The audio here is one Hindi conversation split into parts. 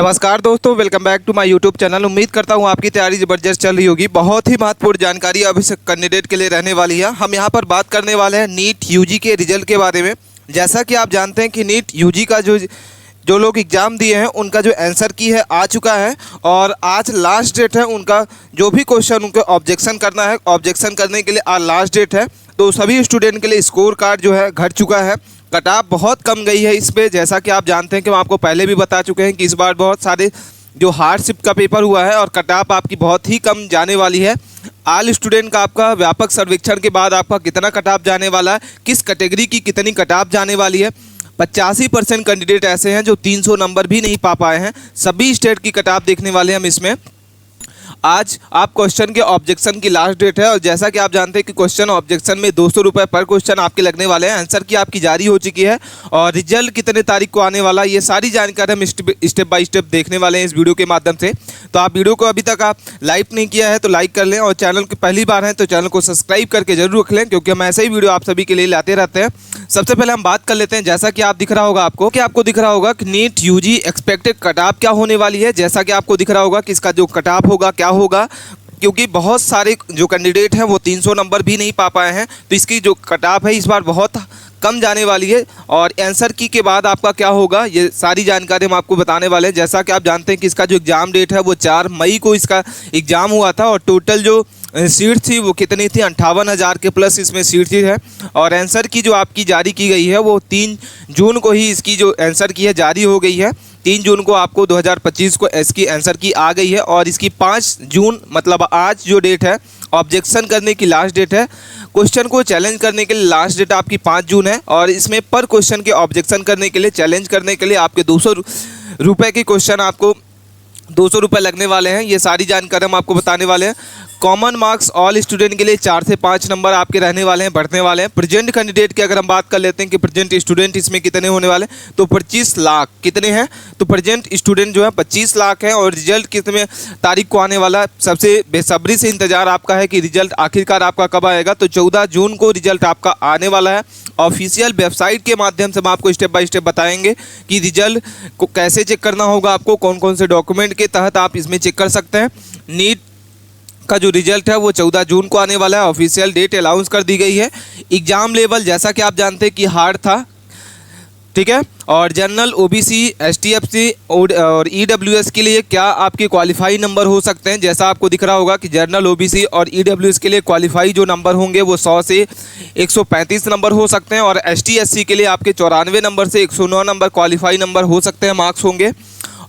नमस्कार दोस्तों, welcome back to my YouTube channel. उम्मीद करता हूं आपकी तैयारी ज़बरदस्त चल रही होगी। बहुत ही महत्वपूर्ण जानकारी अब इस कैंडिडेट के लिए रहने वाली है। हम यहां पर बात करने वाले हैं नीट यूजी के रिजल्ट के बारे में। जैसा कि आप जानते हैं कि नीट यूजी का जो लोग एग्ज़ाम दिए हैं उनका जो आंसर की है आ चुका है और आज लास्ट डेट है उनका। जो भी क्वेश्चन उनको ऑब्जेक्शन करना है, ऑब्जेक्शन करने के लिए आज लास्ट डेट है। तो सभी स्टूडेंट के लिए स्कोर कार्ड जो है घट चुका है। कट ऑफ बहुत कम गई है इस पे। जैसा कि आप जानते हैं कि हम आपको पहले भी बता चुके हैं कि इस बार बहुत सारे जो हार्डशिप का पेपर हुआ है और कट ऑफ आपकी बहुत ही कम जाने वाली है। ऑल स्टूडेंट का आपका व्यापक सर्वेक्षण के बाद आपका कितना कट ऑफ जाने वाला है, किस कैटेगरी की कितनी कट ऑफ जाने वाली है। 85% कैंडिडेट ऐसे हैं जो 300 नंबर भी नहीं पा पाए हैं। सभी स्टेट की कट ऑफ देखने वाले हम इसमें। आज आप क्वेश्चन के ऑब्जेक्शन की लास्ट डेट है और जैसा कि आप जानते हैं कि क्वेश्चन ऑब्जेक्शन में 200 रुपये पर क्वेश्चन आपके लगने वाले हैं। आंसर की आपकी जारी हो चुकी है और रिजल्ट कितने तारीख को आने वाला है, ये सारी जानकारी हम स्टेप बाय स्टेप देखने वाले हैं इस वीडियो के माध्यम से। तो आप वीडियो को अभी तक आप लाइक नहीं किया है तो लाइक कर लें और चैनल की पहली बार हैं तो चैनल को सब्सक्राइब करके जरूर रख लें, क्योंकि हम ऐसे ही वीडियो आप सभी के लिए लाते रहते हैं। सबसे पहले हम बात कर लेते हैं, जैसा कि आप दिख रहा होगा आपको दिख रहा होगा कि NEET UG expected cut off क्या होने वाली है। जैसा कि आपको दिख रहा होगा कि इसका जो कट ऑफ होगा क्या होगा, क्योंकि बहुत सारे जो कैंडिडेट हैं वो 300 नंबर भी नहीं पा पाए हैं। तो इसकी जो कट ऑफ है इस बार बहुत कम जाने वाली है और आंसर की के बाद आपका क्या होगा ये सारी जानकारी हम आपको बताने वाले हैं। जैसा कि आप जानते हैं कि इसका जो एग्ज़ाम डेट है वो 4 मई को इसका एग्ज़ाम हुआ था और टोटल जो सीट थी वो कितनी थी, 58,000 के प्लस इसमें सीट थी है। और आंसर की जो आपकी जारी की गई है वो 3 जून को ही इसकी जो आंसर की है जारी हो गई है। 3 जून को आपको 2025 को इसकी आंसर की आ गई है और इसकी 5 जून मतलब आज जो डेट है ऑब्जेक्शन करने की लास्ट डेट है। क्वेश्चन को चैलेंज करने के लिए लास्ट डेट आपकी 5 जून है और इसमें पर क्वेश्चन के ऑब्जेक्शन करने के लिए, चैलेंज करने के लिए आपके 200 रुपये की क्वेश्चन आपको 200 रुपये लगने वाले हैं। ये सारी जानकारी हम आपको बताने वाले हैं। कॉमन मार्क्स ऑल स्टूडेंट के लिए 4 से 5 नंबर आपके रहने वाले हैं, बढ़ने वाले हैं। प्रेजेंट कैंडिडेट की अगर हम बात कर लेते हैं कि प्रेजेंट स्टूडेंट इसमें कितने होने वाले हैं, तो 25 लाख कितने हैं, तो प्रेजेंट स्टूडेंट जो है 25 लाख हैं। और रिजल्ट कितने तारीख को आने वाला है, सबसे बेसब्री से इंतजार आपका है कि रिजल्ट आखिरकार आपका कब आएगा। तो 14 जून को रिजल्ट आपका आने वाला है। ऑफिशियल वेबसाइट के माध्यम से हम आपको स्टेप बाय स्टेप बताएंगे कि रिजल्ट को कैसे चेक करना होगा, आपको कौन कौन से डॉक्यूमेंट के तहत आप इसमें चेक कर सकते हैं। नीट का जो रिजल्ट है वो 14 जून को आने वाला है। ऑफिशियल डेट अनाउंस कर दी गई है। एग्जाम लेवल जैसा कि आप जानते हैं कि हार्ड था, ठीक है। और जनरल, ओबीसी, एसटीएफसी और ईडब्ल्यूएस के लिए क्या आपके क्वालिफाई नंबर हो सकते हैं। जैसा आपको दिख रहा होगा कि जनरल, ओबीसी और ईडब्ल्यूएस के लिए क्वालिफाई जो नंबर होंगे वो 100 से 135 नंबर हो सकते हैं और एसटी/एससी के लिए आपके 94 नंबर से 109 नंबर क्वालिफाई नंबर हो सकते हैं, मार्क्स होंगे।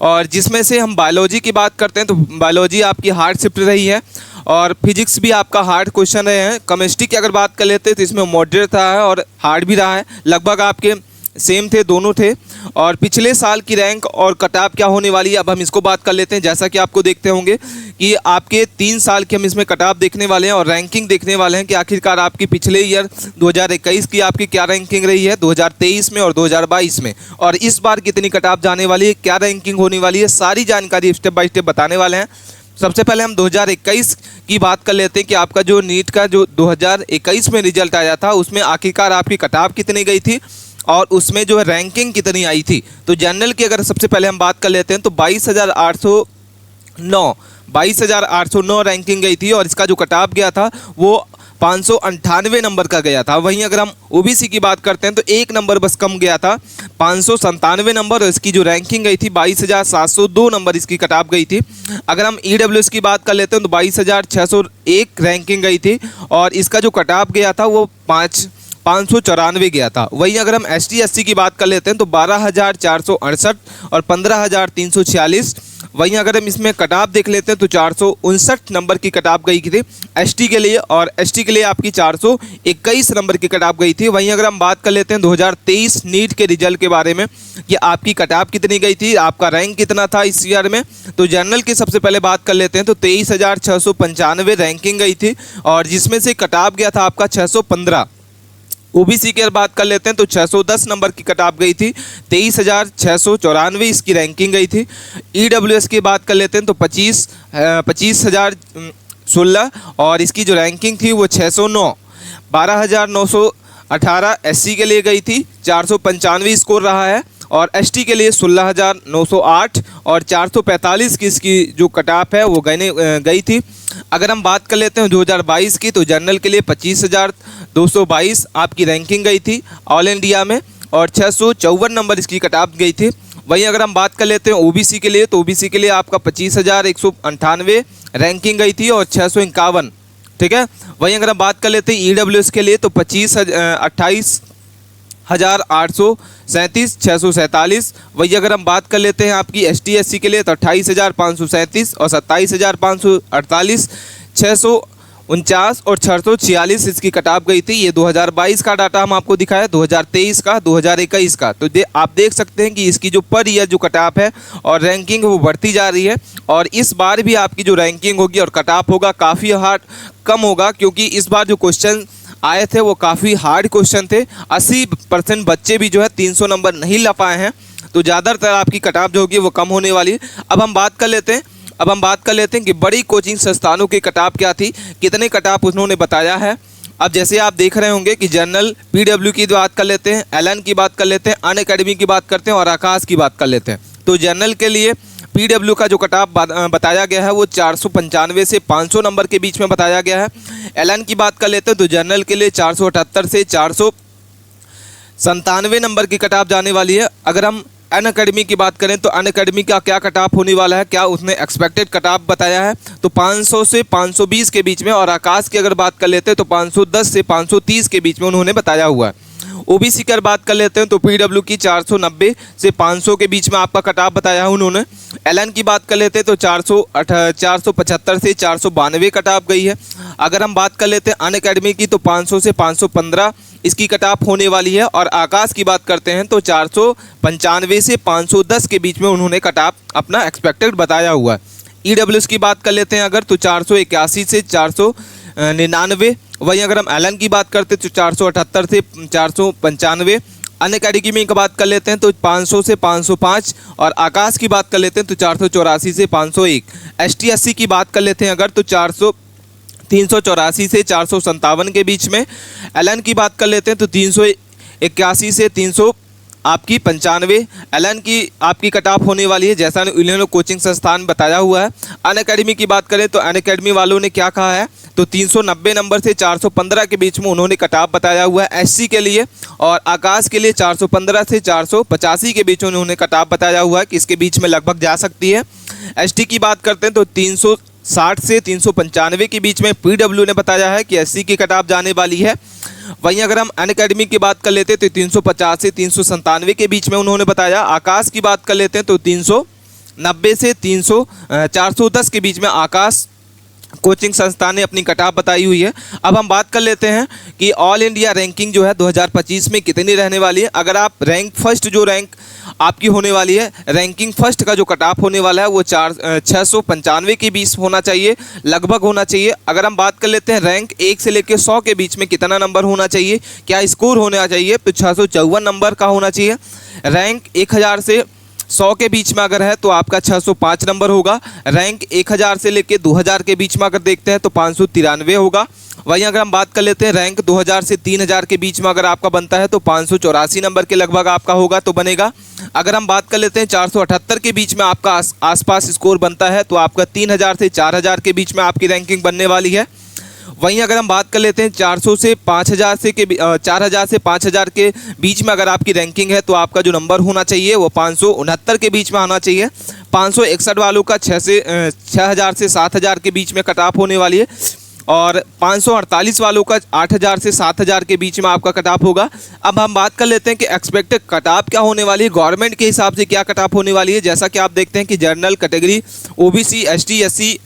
और जिसमें से हम बायोलॉजी की बात करते हैं तो बायोलॉजी आपकी हार्ड शिफ्ट रही है और फिजिक्स भी आपका हार्ड क्वेश्चन रहे हैं। केमिस्ट्री की अगर बात कर लेते हैं तो इसमें मॉडरेट रहा है और हार्ड भी रहा है, लगभग आपके सेम थे, दोनों थे। और पिछले साल की रैंक और कट ऑफ क्या होने वाली है, अब हम इसको बात कर लेते हैं। जैसा कि आपको देखते होंगे कि आपके 3 साल के हम इसमें कट ऑफ देखने वाले हैं और रैंकिंग देखने वाले हैं कि आखिरकार आपकी पिछले ईयर 2021 की आपकी क्या रैंकिंग रही है, 2023 में और 2022 में, और इस बार कितनी कट ऑफ जाने वाली है, क्या रैंकिंग होने वाली है, सारी जानकारी स्टेप बाय स्टेप बताने वाले हैं। सबसे पहले हम 2021 की बात कर लेते हैं कि आपका जो नीट का जो 2021 में रिजल्ट आया था उसमें आखिरकार आपकी कट ऑफ कितनी गई थी और उसमें जो है रैंकिंग कितनी आई थी। तो जनरल की अगर सबसे पहले हम बात कर लेते हैं तो 22,809 रैंकिंग गई थी और इसका जो कट ऑफ गया था वो 598 नंबर का गया था। वहीं अगर हम ओबीसी की बात करते हैं तो 1 नंबर बस कम गया था, 597 नंबर, और इसकी जो रैंकिंग गई थी 22,702 नंबर इसकी कट ऑफ गई थी। अगर हम ईडब्ल्यूएस की बात कर लेते हैं तो 22,601 रैंकिंग गई थी और इसका जो कट ऑफ गया था वो 594 गया था। वहीं अगर हम एसटी/एससी की बात कर लेते हैं तो 12,468 और 15,346। वहीं अगर हम इसमें कट ऑफ देख लेते हैं तो 459 नंबर की कट ऑफ गई थी एसटी के लिए और एसटी के लिए आपकी 421 नंबर की कट ऑफ गई थी। वहीं अगर हम बात कर लेते हैं 2023 नीट के रिजल्ट के बारे में कि आपकी कट ऑफ कितनी गई थी, आपका रैंक कितना था इस ईयर में, तो जनरल की सबसे पहले बात कर लेते हैं तो 23,695 रैंकिंग गई थी और जिसमें से कट ऑफ गया था आपका 615। ओबीसी की बात कर लेते हैं तो 610 नंबर की कट ऑफ गई थी, 23,694 इसकी रैंकिंग गई थी। ईडब्ल्यूएस की बात कर लेते हैं तो 25,016 और इसकी जो रैंकिंग थी वो 609। 12,918 एससी के लिए गई थी, 495 स्कोर रहा है। और एसटी के लिए 16,908 और 445 की इसकी जो कट ऑफ है वो गई थी। अगर हम बात कर लेते हैं 2022 की, तो जनरल के लिए 25,222 आपकी रैंकिंग गई थी ऑल इंडिया में और 654 नंबर इसकी कट ऑफ गई थी। वहीं अगर हम बात कर लेते हैं ओबीसी के लिए, तो ओबीसी के लिए आपका 25,198 रैंकिंग गई थी और 651, ठीक है। वहीं अगर हम बात कर लेते हैं ईडब्ल्यूएस के लिए, तो 28,837 647। वही अगर हम बात कर लेते हैं आपकी एसटी एससी के लिए, तो 28,537 और 27,548 649 और 646 इसकी कट ऑफ गई थी। ये 2022 का डाटा हम आपको दिखाया, 2023 का, 2021 का। तो आप देख सकते हैं कि इसकी जो पर ईयर जो कट ऑफ है और रैंकिंग वो बढ़ती जा रही है। और इस बार भी आपकी जो रैंकिंग होगी और कट ऑफ होगा काफ़ी हार्ड कम होगा, क्योंकि इस बार जो क्वेश्चन आए थे वो काफ़ी हार्ड क्वेश्चन थे। 80% बच्चे भी जो है 300 नंबर नहीं ला पाए हैं, तो ज़्यादातर आपकी कट ऑफ जो होगी वो कम होने वाली है। अब हम बात कर लेते हैं कि बड़ी कोचिंग संस्थानों की कट ऑफ क्या थी, कितने कट ऑफ उन्होंने बताया है। अब जैसे आप देख रहे होंगे कि जनरल पीडब्ल्यू की बात कर लेते हैं, एलएन की बात कर लेते हैं, अनअकैडमी की बात करते हैं और आकाश की बात कर लेते हैं। तो जनरल के लिए पीडब्ल्यू का जो कट ऑफ बताया गया है वो 495 से 500 नंबर के बीच में बताया गया है। एलएन की बात कर लेते हैं तो जनरल के लिए 478 से 497 नंबर की कट ऑफ जाने वाली है। अगर हम अनअकैडमी की बात करें तो अनअकैडमी का क्या कट ऑफ होने वाला है, क्या उसने एक्सपेक्टेड कट ऑफ बताया है, तो 500 से 520 के बीच में। और आकाश की अगर बात कर लेते हैं तो 510 से 530 के बीच में उन्होंने बताया हुआ है। ओबीसी की बात कर लेते हैं तो पीडब्ल्यू की 490 से 500 के बीच में आपका कट ऑफ बताया है उन्होंने। एलएन की बात कर लेते हैं तो 475 से 492 कट ऑफ गई है। अगर हम बात कर लेते हैं अनअकैडमी की तो 500 से 515 इसकी कट ऑफ होने वाली है। और आकाश की बात करते हैं तो 495 से 510 के बीच में उन्होंने कट ऑफ अपना एक्सपेक्टेड बताया हुआ है। ईडब्ल्यूएस की बात कर लेते हैं अगर, तो 481 से 499। वहीं अगर हम एलएन की बात करते हैं तो 478 से 495। अनअकैडमी की बात कर लेते हैं तो 500 से 505। और आकाश की बात कर लेते हैं तो 484 से 501। एसटी एससी की बात कर लेते हैं अगर, तो 384 से 457 के बीच में। एलएन की बात कर लेते हैं तो 381 से 300 आपकी 95 एलएन की आपकी कट ऑफ होने वाली है, जैसा इन्होंने कोचिंग संस्थान बताया हुआ है। अनअकैडमी की बात करें तो अनअकैडमी वालों ने क्या कहा है, तो 390 नंबर से 415 के बीच में उन्होंने कट ऑफ बताया हुआ है एससी के लिए। और आकाश के लिए 415 से 485 के बीच में उन्होंने कट ऑफ बताया हुआ है कि इसके बीच में लगभग जा सकती है। एसटी की बात करते हैं तो 360 से 395 के बीच में पीडब्ल्यू ने बताया है कि एससी की कट ऑफ जाने वाली है। वहीं अगर हम अनअकैडमी की बात कर लेते हैं तो 350 से 397 के बीच में उन्होंने बताया। आकाश की बात कर लेते हैं तो 390 से 410 के बीच में आकाश कोचिंग संस्थान ने अपनी कट ऑफ बताई हुई है। अब हम बात कर लेते हैं कि ऑल इंडिया रैंकिंग जो है 2025 में कितनी रहने वाली है। अगर आप रैंक फर्स्ट जो रैंक आपकी होने वाली है, रैंकिंग फर्स्ट का जो कट ऑफ होने वाला है वो 695 के बीच होना चाहिए, लगभग होना चाहिए। अगर हम बात कर लेते हैं रैंक 1 से लेकर 100 के बीच में कितना नंबर होना चाहिए, क्या स्कोर होना चाहिए, तो 654 नंबर का होना चाहिए। रैंक 1000 से 100 के बीच में अगर है तो आपका 605 नंबर होगा। रैंक 1000 से लेकर 2000 के बीच में अगर देखते हैं तो 593 होगा। वहीं अगर हम बात कर लेते हैं रैंक 2000 से 3000 के बीच में अगर आपका बनता है तो 584 नंबर के लगभग आपका होगा तो बनेगा। अगर हम बात कर लेते हैं 478 के बीच में आपका आसपास स्कोर बनता है तो आपका 3000 से 4000 के बीच में आपकी रैंकिंग बनने वाली है। वहीं अगर हम बात कर लेते हैं 400 से 5000 से 4000 से 5000 के बीच में अगर आपकी रैंकिंग है तो आपका जो नंबर होना चाहिए वो 569 के बीच में आना चाहिए। 561 वालों का 6000 से 7000 के बीच में कट ऑफ होने वाली है। और 548 वालों का 8000 से 7000 के बीच में आपका कट ऑफ होगा। अब हम बात कर लेते हैं कि एक्सपेक्टेड कट ऑफ क्या होने वाली है, गवर्नमेंट के हिसाब से क्या कट ऑफ होने वाली है। जैसा कि आप देखते हैं कि general category, OBC, ST, SC,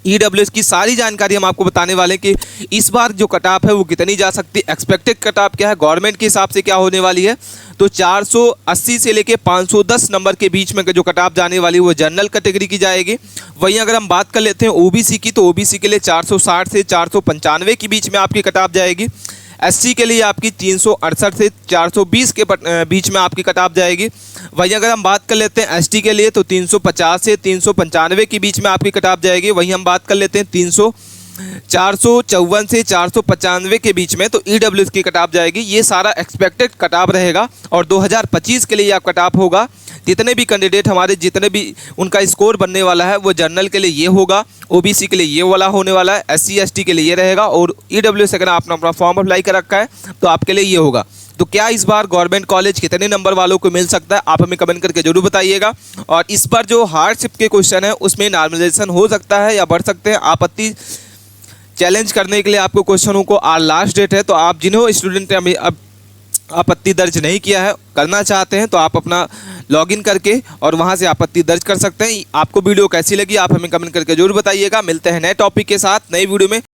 EWS की सारी जानकारी हम आपको बताने वाले हैं कि इस बार जो कट ऑफ है वो कितनी जा सकती है, एक्सपेक्टेड कट ऑफ क्या है, गवर्नमेंट के हिसाब से क्या होने वाली है। तो 480 से लेके 510 नंबर के बीच में जो कट ऑफ जाने वाली है वो जनरल कैटेगरी की जाएगी। वहीं अगर हम बात कर लेते हैं ओबीसी की, तो ओबीसी के लिए 460 से 495 के बीच में आपकी कट ऑफ जाएगी। एससी के लिए आपकी 368 से 420 के बीच में आपकी कट ऑफ जाएगी। वहीं अगर हम बात कर लेते हैं एसटी के लिए तो 350 से 395 के बीच में आपकी कट ऑफ जाएगी। वहीं हम बात कर लेते हैं 454 से 495 के बीच में, तो ईडब्ल्यूएस की कट ऑफ जाएगी। ये सारा एक्सपेक्टेड कट ऑफ रहेगा और 2025 के लिए आप कट ऑफ होगा। जितने भी कैंडिडेट हमारे, जितने भी उनका स्कोर बनने वाला है वो जनरल के लिए ये होगा, ओबीसी के लिए ये वाला होने वाला है, एससी एसटी के लिए ये रहेगा, और ईडब्ल्यूएस अगर आपने अपना फॉर्म अप्लाई कर रखा है तो आपके लिए ये होगा। तो क्या इस बार गवर्नमेंट कॉलेज कितने नंबर वालों को मिल सकता है, आप हमें कमेंट करके जरूर बताइएगा। और इस बार जो हार्डशिप के क्वेश्चन है उसमें नॉर्मलाइजेशन हो सकता है या बढ़ सकते हैं। आपत्ति चैलेंज करने के लिए आपको क्वेश्चनों को आज लास्ट डेट है, तो आप जिन्होंने स्टूडेंट ने अब आपत्ति दर्ज नहीं किया है, करना चाहते हैं, तो आप अपना लॉगिन करके और वहां से आपत्ति दर्ज कर सकते हैं। आपको वीडियो कैसी लगी आप हमें कमेंट करके जरूर बताइएगा। मिलते हैं नए टॉपिक के साथ नई वीडियो में।